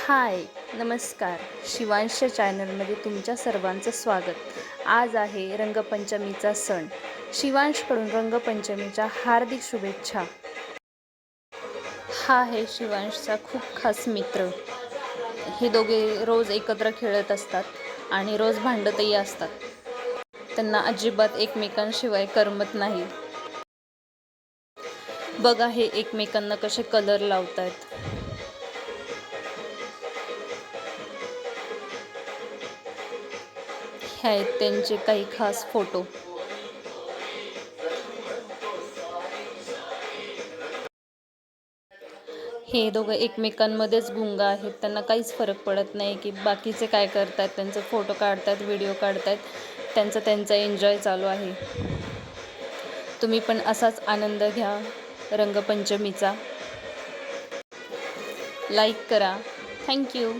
हाय, नमस्कार. शिवांशच्या चॅनलमध्ये तुमच्या सर्वांचं स्वागत. आज आहे रंगपंचमीचा सण. शिवांशकडून रंगपंचमीच्या हार्दिक शुभेच्छा. हा आहे शिवांशचा खूप खास मित्र. हे दोघे रोज एकत्र खेळत असतात आणि रोज भांडतही असतात. त्यांना अजिबात एकमेकांशिवाय करमत नाही. बघा हे एकमेकांना कसे कलर लावतात. हे आहेत त्यांचे काही खास फोटो. हे दोघं एकमेकांमध्येच गुंग आहेत. त्यांना काहीच फरक पडत नाही की बाकीचे काय करतात. त्यांचे फोटो काढतात, व्हिडिओ काढतात. त्यांचा एन्जॉय चालू आहे. तुम्ही पण असाच आनंद घ्या रंगपंचमीचा. लाईक करा. थँक्यू.